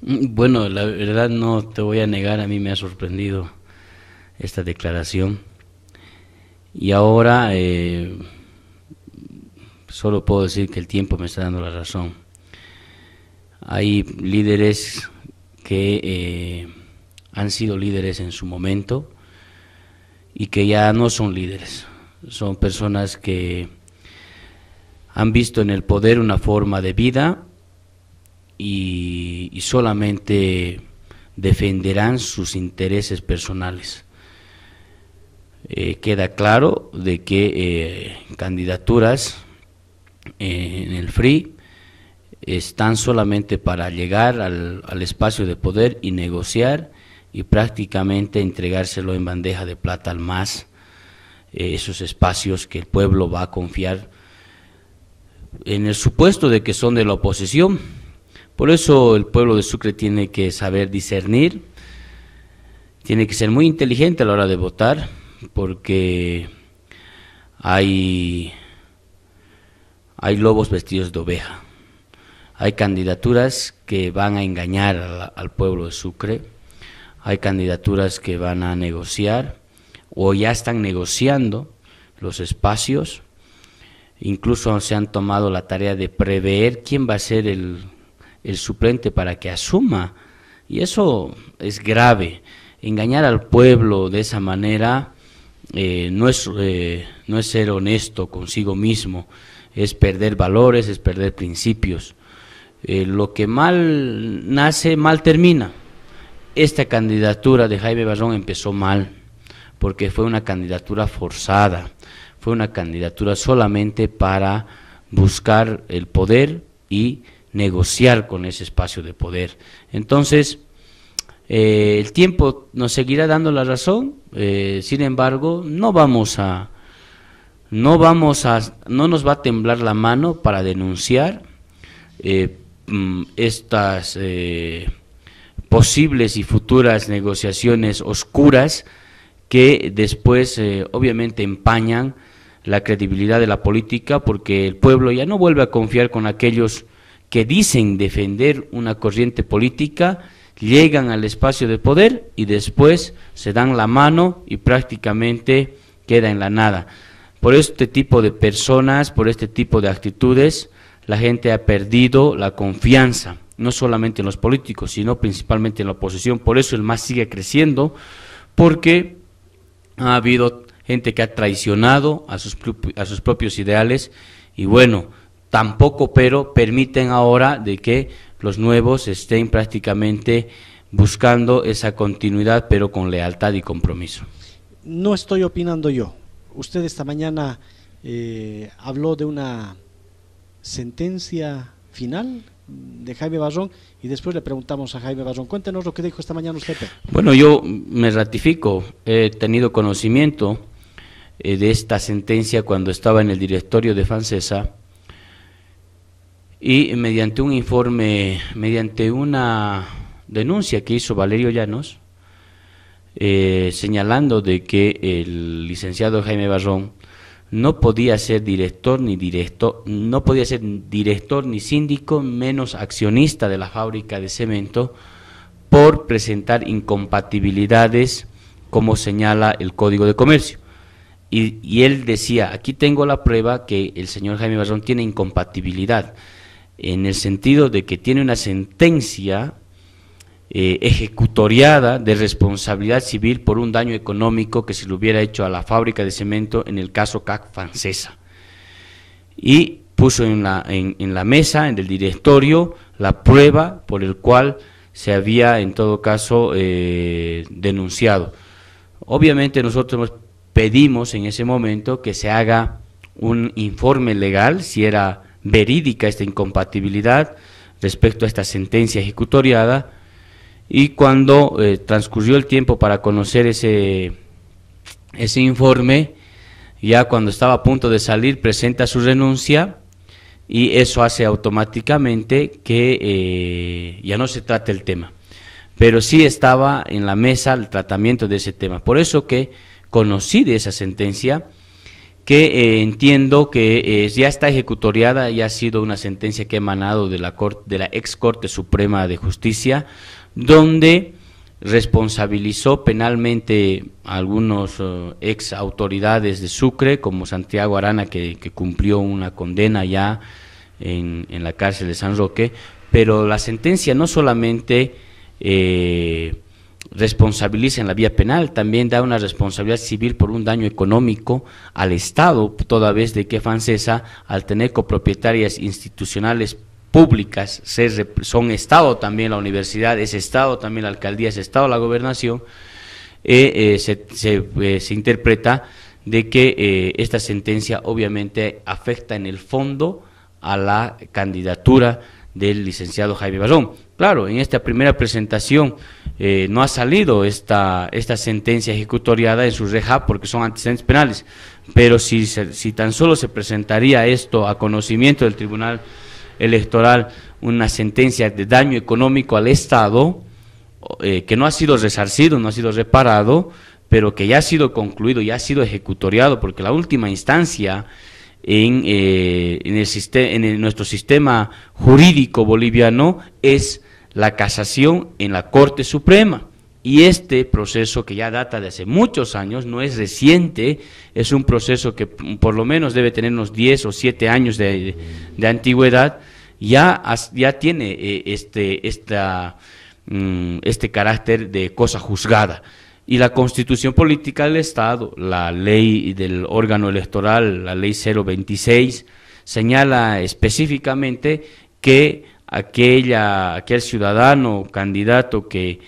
Bueno, la verdad no te voy a negar, a mí me ha sorprendido esta declaración. Y ahora solo puedo decir que el tiempo me está dando la razón. Hay líderes que han sido líderes en su momento y que ya no son líderes. Son personas que han visto en el poder una forma de vida y solamente defenderán sus intereses personales. Queda claro de que candidaturas en el FRI están solamente para llegar al espacio de poder y negociar y prácticamente entregárselo en bandeja de plata al MAS, esos espacios que el pueblo va a confiar en el supuesto de que son de la oposición. Por eso el pueblo de Sucre tiene que saber discernir, tiene que ser muy inteligente a la hora de votar, porque hay lobos vestidos de oveja. Hay candidaturas que van a engañar al pueblo de Sucre, hay candidaturas que van a negociar o ya están negociando los espacios, incluso se han tomado la tarea de prever quién va a ser el suplente para que asuma, y eso es grave. Engañar al pueblo de esa manera no es ser honesto consigo mismo, es perder valores, es perder principios. Lo que mal nace, mal termina. Esta candidatura de Jaime Barrón empezó mal, porque fue una candidatura forzada, fue una candidatura solamente para buscar el poder y negociar con ese espacio de poder. Entonces, el tiempo nos seguirá dando la razón, sin embargo, no nos va a temblar la mano para denunciar estas posibles y futuras negociaciones oscuras que después obviamente empañan la credibilidad de la política, porque el pueblo ya no vuelve a confiar con aquellos que dicen defender una corriente política, llegan al espacio de poder y después se dan la mano y prácticamente queda en la nada. Por este tipo de personas, por este tipo de actitudes, la gente ha perdido la confianza, no solamente en los políticos, sino principalmente en la oposición. Por eso el MAS sigue creciendo, porque ha habido gente que ha traicionado a sus propios ideales, y bueno, tampoco pero permiten ahora de que los nuevos estén prácticamente buscando esa continuidad, pero con lealtad y compromiso. No estoy opinando yo. Usted esta mañana habló de una sentencia final de Jaime Barrón, y después le preguntamos a Jaime Barrón. Cuéntenos lo que dijo esta mañana usted. Bueno, yo me ratifico, he tenido conocimiento de esta sentencia cuando estaba en el directorio de FANSESA, y mediante un informe, mediante una denuncia que hizo Valerio Llanos, señalando de que el licenciado Jaime Barrón no podía ser director ni síndico, menos accionista de la fábrica de cemento, por presentar incompatibilidades como señala el Código de Comercio. Y él decía, aquí tengo la prueba que el señor Jaime Barrón tiene incompatibilidad, en el sentido de que tiene una sentencia ejecutoriada de responsabilidad civil por un daño económico que se le hubiera hecho a la fábrica de cemento en el caso CAC FANSESA, y puso en la mesa, en el directorio, la prueba por el cual se había en todo caso denunciado. Obviamente nosotros pedimos en ese momento que se haga un informe legal si era verídica esta incompatibilidad respecto a esta sentencia ejecutoriada. Y cuando transcurrió el tiempo para conocer ese informe, ya cuando estaba a punto de salir, presenta su renuncia y eso hace automáticamente que ya no se trate el tema. Pero sí estaba en la mesa el tratamiento de ese tema. Por eso que conocí de esa sentencia, que entiendo que ya está ejecutoriada, ya ha sido una sentencia que ha emanado de la ex Corte Suprema de Justicia, donde responsabilizó penalmente a algunos ex autoridades de Sucre, como Santiago Arana, que cumplió una condena ya en la cárcel de San Roque, pero la sentencia no solamente responsabiliza en la vía penal, también da una responsabilidad civil por un daño económico al Estado, toda vez de que FANSESA, al tener copropietarias institucionales públicas, son Estado también la universidad, es Estado también la alcaldía, es Estado la gobernación, se interpreta de que esta sentencia obviamente afecta en el fondo a la candidatura del licenciado Jaime Barrón. Claro, en esta primera presentación no ha salido esta sentencia ejecutoriada en su reja porque son antecedentes penales, pero si tan solo se presentaría esto a conocimiento del Tribunal Electoral, una sentencia de daño económico al Estado, que no ha sido resarcido, no ha sido reparado, pero que ya ha sido concluido, ya ha sido ejecutoriado, porque la última instancia en nuestro sistema jurídico boliviano es la casación en la Corte Suprema, y este proceso, que ya data de hace muchos años, no es reciente, es un proceso que por lo menos debe tener unos 10 o 7 años de antigüedad, ya tiene este carácter de cosa juzgada. Y la Constitución Política del Estado, la ley del órgano electoral, la ley 026, señala específicamente que aquel ciudadano candidato que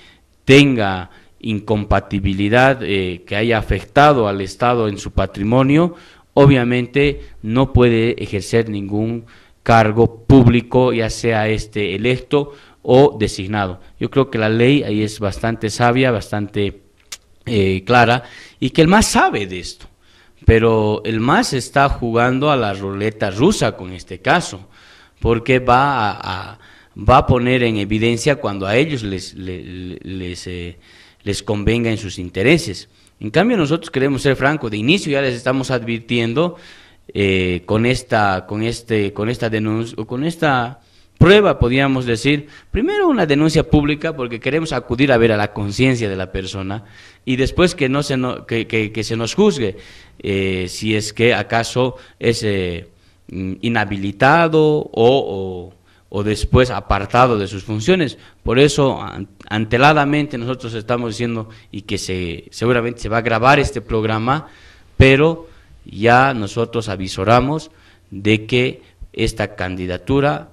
tenga incompatibilidad, que haya afectado al Estado en su patrimonio, obviamente no puede ejercer ningún cargo público, ya sea electo o designado. Yo creo que la ley ahí es bastante sabia, bastante clara, y que el MAS sabe de esto, pero el MAS está jugando a la ruleta rusa con este caso, porque va a poner en evidencia cuando a ellos les convenga en sus intereses. En cambio, nosotros queremos ser francos, de inicio ya les estamos advirtiendo con esta denuncia, o con esta prueba, podríamos decir, primero una denuncia pública, porque queremos acudir a ver a la conciencia de la persona, y después que se nos juzgue si es que acaso es inhabilitado o después apartado de sus funciones. Por eso, anteladamente, nosotros estamos diciendo, y que seguramente se va a grabar este programa, pero ya nosotros avisoramos de que esta candidatura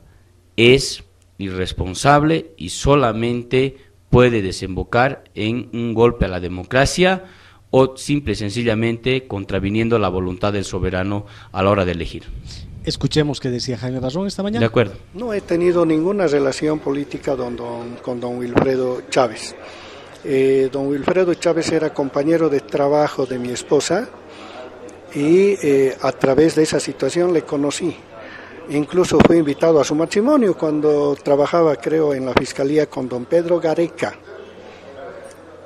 es irresponsable y solamente puede desembocar en un golpe a la democracia o simple y sencillamente contraviniendo la voluntad del soberano a la hora de elegir. Escuchemos qué decía Jaime Barrón esta mañana. De acuerdo. No he tenido ninguna relación política con don Wilfredo Chávez. Don Wilfredo Chávez era compañero de trabajo de mi esposa y a través de esa situación le conocí. Incluso fui invitado a su matrimonio cuando trabajaba, creo, en la Fiscalía con don Pedro Gareca.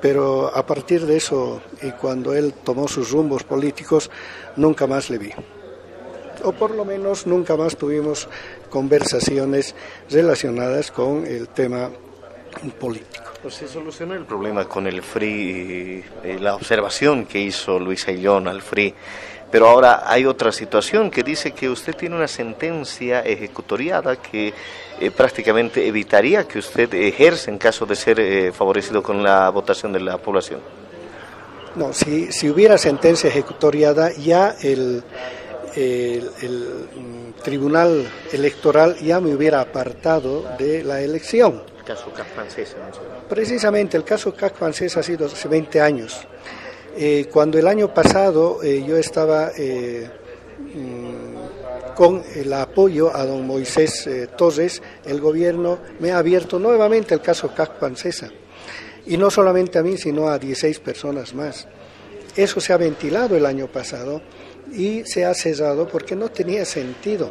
Pero a partir de eso, y cuando él tomó sus rumbos políticos, nunca más le vi. O por lo menos nunca más tuvimos conversaciones relacionadas con el tema político. Pues se solucionó el problema con el FRI, la observación que hizo Luis Ayllón al FRI. Pero ahora hay otra situación que dice que usted tiene una sentencia ejecutoriada que prácticamente evitaría que usted ejerza en caso de ser favorecido con la votación de la población. No, si hubiera sentencia ejecutoriada, ya el Tribunal Electoral ya me hubiera apartado de la elección. El caso CAC-FANSESA. Precisamente el caso CAC-FANSESA ha sido hace 20 años. Cuando el año pasado yo estaba con el apoyo a don Moisés Torres, el gobierno me ha abierto nuevamente el caso CAC-FANSESA, y no solamente a mí, sino a 16 personas más. Eso se ha ventilado el año pasado, y se ha cerrado porque no tenía sentido.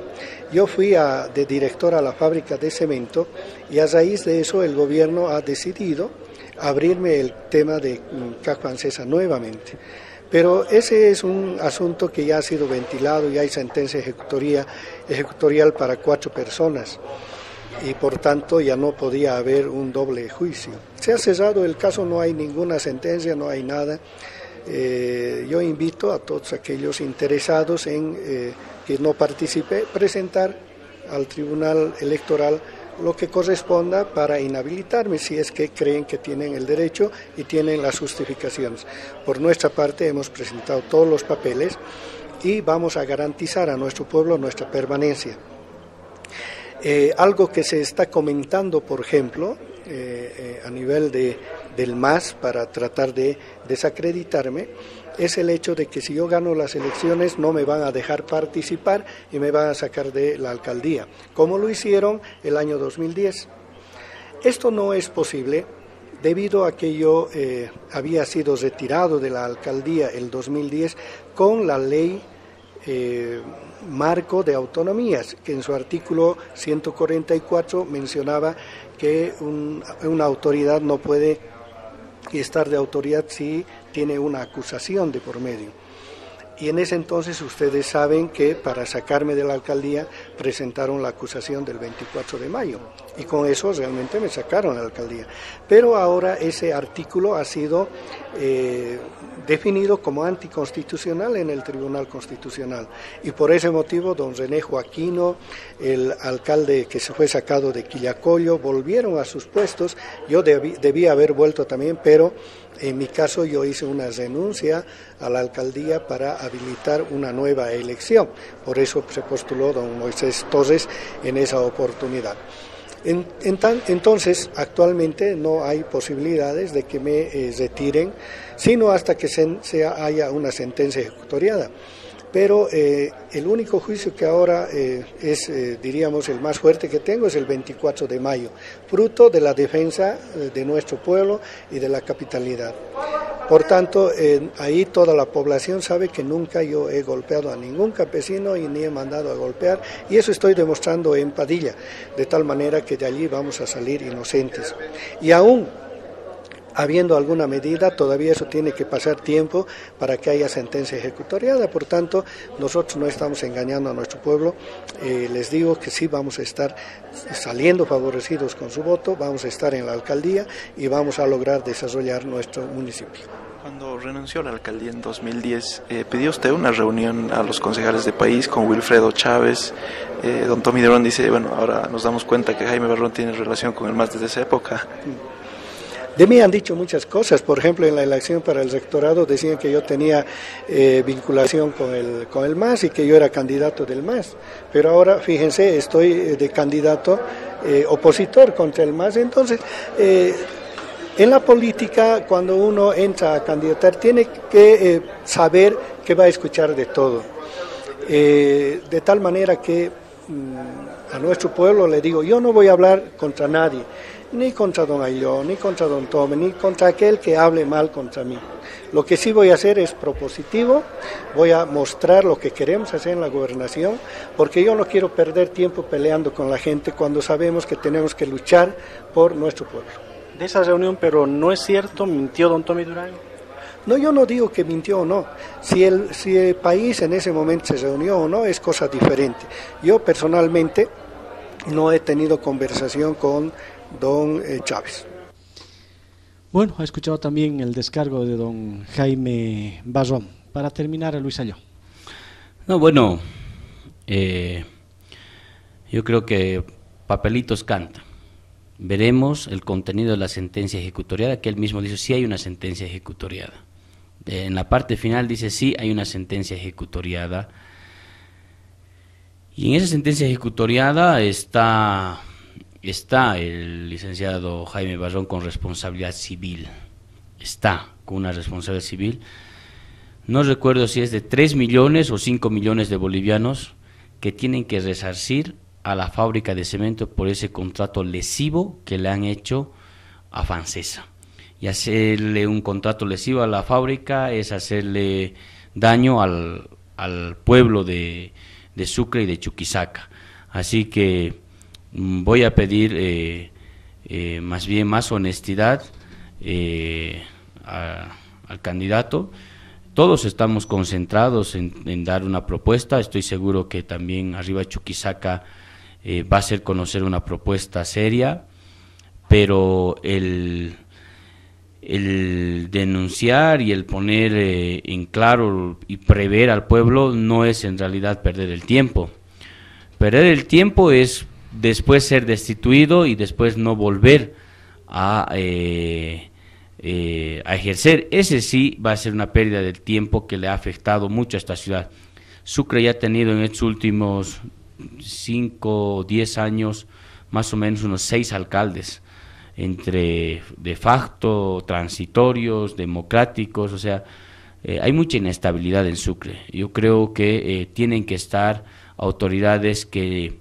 Yo fui de director a la fábrica de cemento y a raíz de eso el gobierno ha decidido abrirme el tema de Caja Ancesa nuevamente. Pero ese es un asunto que ya ha sido ventilado y hay sentencia ejecutorial para 4 personas y por tanto ya no podía haber un doble juicio. Se ha cerrado el caso, no hay ninguna sentencia, no hay nada. Yo invito a todos aquellos interesados en que no participe, presentar al Tribunal Electoral lo que corresponda para inhabilitarme si es que creen que tienen el derecho y tienen las justificaciones. Por nuestra parte hemos presentado todos los papeles y vamos a garantizar a nuestro pueblo nuestra permanencia. Algo que se está comentando, por ejemplo, a nivel del MAS para tratar de desacreditarme, es el hecho de que si yo gano las elecciones no me van a dejar participar y me van a sacar de la alcaldía, como lo hicieron el año 2010. Esto no es posible debido a que yo había sido retirado de la alcaldía el 2010 con la ley marco de autonomías, que en su artículo 144 mencionaba que una autoridad no puede estar de autoridad si tiene una acusación de por medio. Y en ese entonces ustedes saben que para sacarme de la alcaldía presentaron la acusación del 24 de mayo y con eso realmente me sacaron de la alcaldía. Pero ahora ese artículo ha sido definido como anticonstitucional en el Tribunal Constitucional y por ese motivo don René Joaquino, el alcalde que se fue sacado de Quillacollo, volvieron a sus puestos. Yo debía haber vuelto también, pero en mi caso yo hice una renuncia a la alcaldía para habilitar una nueva elección, por eso se postuló don Moisés Torres en esa oportunidad. Entonces, actualmente no hay posibilidades de que me retiren, sino hasta que haya una sentencia ejecutoriada. Pero el único juicio que ahora es, diríamos, el más fuerte que tengo es el 24 de mayo, fruto de la defensa de nuestro pueblo y de la capitalidad. Por tanto, ahí toda la población sabe que nunca yo he golpeado a ningún campesino y ni he mandado a golpear, y eso estoy demostrando en Padilla, de tal manera que de allí vamos a salir inocentes. Y aún habiendo alguna medida, todavía eso tiene que pasar tiempo para que haya sentencia ejecutoriada. Por tanto, nosotros no estamos engañando a nuestro pueblo. Les digo que sí vamos a estar saliendo favorecidos con su voto, vamos a estar en la alcaldía y vamos a lograr desarrollar nuestro municipio. Cuando renunció a la alcaldía en 2010, pidió usted una reunión a los concejales de país con Wilfredo Chávez. Don Tommy Derón dice, bueno, ahora nos damos cuenta que Jaime Barrón tiene relación con el MAS desde esa época. De mí han dicho muchas cosas. Por ejemplo, en la elección para el rectorado decían que yo tenía vinculación con el MAS y que yo era candidato del MAS. Pero ahora, fíjense, estoy de candidato opositor contra el MAS. Entonces, en la política, cuando uno entra a candidatar, tiene que saber que va a escuchar de todo. De tal manera que a nuestro pueblo le digo, yo no voy a hablar contra nadie, ni contra don Aylón, ni contra don Tome, ni contra aquel que hable mal contra mí. Lo que sí voy a hacer es propositivo, voy a mostrar lo que queremos hacer en la gobernación, porque yo no quiero perder tiempo peleando con la gente cuando sabemos que tenemos que luchar por nuestro pueblo. De esa reunión, pero no es cierto, mintió don Tommy Durán. No, yo no digo que mintió o no. Si el país en ese momento se reunió o no, es cosa diferente. Yo personalmente no he tenido conversación con don Chávez. Bueno, ha escuchado también el descargo de don Jaime Barrón. Para terminar, Luis Ayllón. No, bueno, yo creo que papelitos cantan. Veremos el contenido de la sentencia ejecutoriada, que él mismo dice, sí hay una sentencia ejecutoriada. En la parte final dice, sí hay una sentencia ejecutoriada. Y en esa sentencia ejecutoriada está el licenciado Jaime Barrón con responsabilidad civil. Está con una responsabilidad civil. No recuerdo si es de 3 millones o 5 millones de bolivianos que tienen que resarcir a la fábrica de cemento por ese contrato lesivo que le han hecho a Fancesa. Y hacerle un contrato lesivo a la fábrica es hacerle daño a al pueblo de Sucre y de Chuquisaca. Así que voy a pedir más bien más honestidad al candidato. Todos estamos concentrados en dar una propuesta. Estoy seguro que también arriba Chuquisaca va a hacer conocer una propuesta seria, pero el denunciar y el poner en claro y prever al pueblo no es en realidad perder el tiempo. Perder el tiempo es después ser destituido y después no volver a ejercer. Ese sí va a ser una pérdida del tiempo que le ha afectado mucho a esta ciudad. Sucre ya ha tenido en estos últimos 5 o 10 años más o menos unos 6 alcaldes, entre de facto, transitorios, democráticos, o sea, hay mucha inestabilidad en Sucre. Yo creo que tienen que estar autoridades que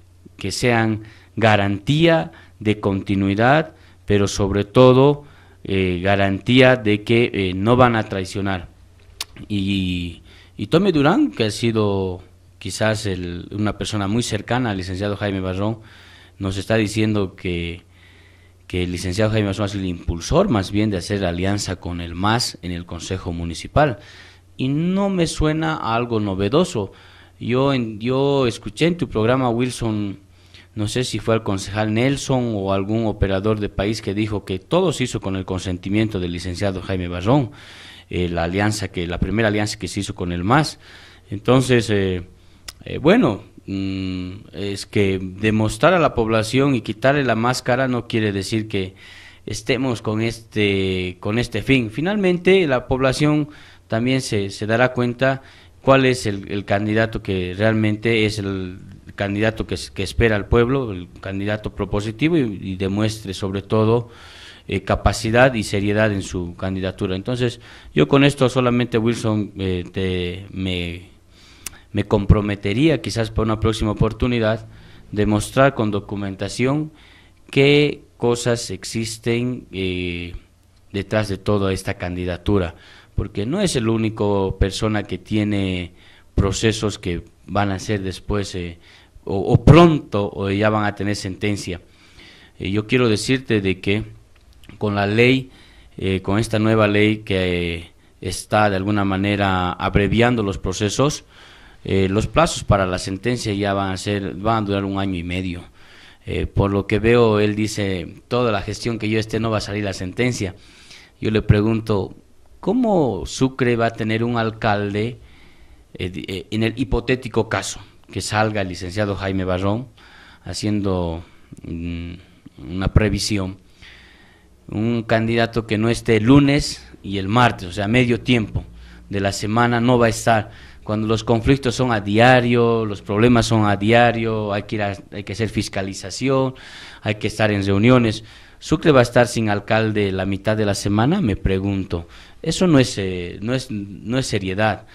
sean garantía de continuidad, pero sobre todo garantía de que no van a traicionar. Y Tommy Durán, que ha sido quizás una persona muy cercana al licenciado Jaime Barrón, nos está diciendo que el licenciado Jaime Barrón es el impulsor más bien de hacer alianza con el MAS en el Consejo Municipal. Y no me suena a algo novedoso. Yo escuché en tu programa, Wilson, no sé si fue al concejal Nelson o algún operador de país que dijo que todo se hizo con el consentimiento del licenciado Jaime Barrón, la primera alianza que se hizo con el MAS. Entonces, bueno, es que demostrar a la población y quitarle la máscara no quiere decir que estemos con este fin. Finalmente, la población también se dará cuenta cuál es el candidato que realmente es el candidato que espera el pueblo, el candidato propositivo y demuestre sobre todo capacidad y seriedad en su candidatura. Entonces, yo con esto solamente, Wilson, me comprometería quizás para una próxima oportunidad demostrar con documentación qué cosas existen detrás de toda esta candidatura, porque no es el único persona que tiene procesos que van a ser después o pronto o ya van a tener sentencia. Yo quiero decirte de que con la ley, con esta nueva ley que está de alguna manera abreviando los procesos, los plazos para la sentencia ya van a durar 1 año y medio. Por lo que veo, él dice, toda la gestión que yo esté no va a salir la sentencia. Yo le pregunto, ¿cómo Sucre va a tener un alcalde en el hipotético caso que salga el licenciado Jaime Barrón, haciendo una previsión, un candidato que no esté el lunes y el martes, o sea, medio tiempo de la semana no va a estar, cuando los conflictos son a diario, los problemas son a diario, hay que hacer fiscalización, hay que estar en reuniones? ¿Sucre va a estar sin alcalde la mitad de la semana? Me pregunto. Eso no es seriedad.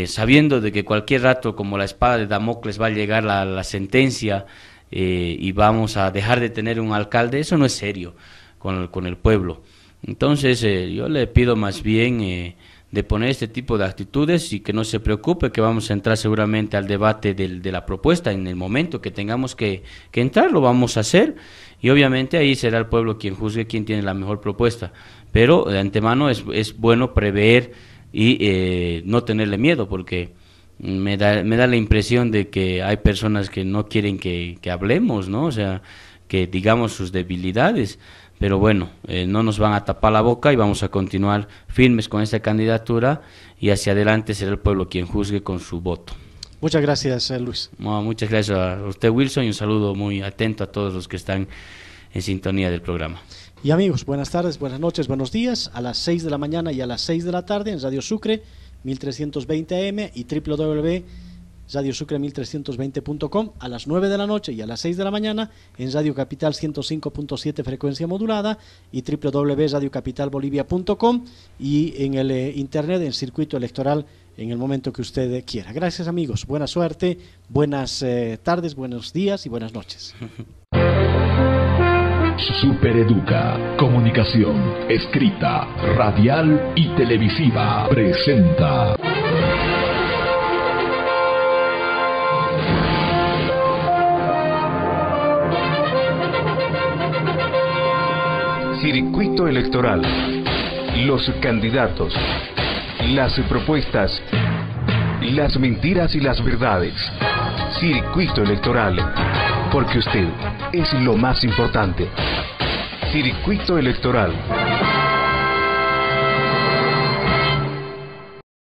Sabiendo de que cualquier rato, como la espada de Damocles, va a llegar la sentencia y vamos a dejar de tener un alcalde, eso no es serio con el pueblo. Entonces, yo le pido más bien de poner este tipo de actitudes y que no se preocupe, que vamos a entrar seguramente al debate de la propuesta. En el momento que tengamos que entrar, lo vamos a hacer, y obviamente ahí será el pueblo quien juzgue quién tiene la mejor propuesta, pero de antemano es bueno prever y no tenerle miedo, porque me da la impresión de que hay personas que no quieren que hablemos, ¿no? O sea, que digamos sus debilidades. Pero bueno, no nos van a tapar la boca y vamos a continuar firmes con esta candidatura, y hacia adelante será el pueblo quien juzgue con su voto. Muchas gracias, Luis. No, muchas gracias a usted, Wilson, y un saludo muy atento a todos los que están en sintonía del programa. Y amigos, buenas tardes, buenas noches, buenos días. A las 6 de la mañana y a las 6 de la tarde en Radio Sucre 1320 AM y www.radiosucre1320.com, a las 9 de la noche y a las 6 de la mañana en Radio Capital 105.7 frecuencia modulada y www.radiocapitalbolivia.com, y en el internet, en circuito electoral, en el momento que usted quiera. Gracias, amigos, buena suerte, buenas tardes, buenos días y buenas noches. Supereduca, comunicación, escrita, radial y televisiva, presenta Circuito electoral. Los candidatos. Las propuestas. Las mentiras y las verdades. Circuito electoral. Porque usted es lo más importante. Circuito electoral.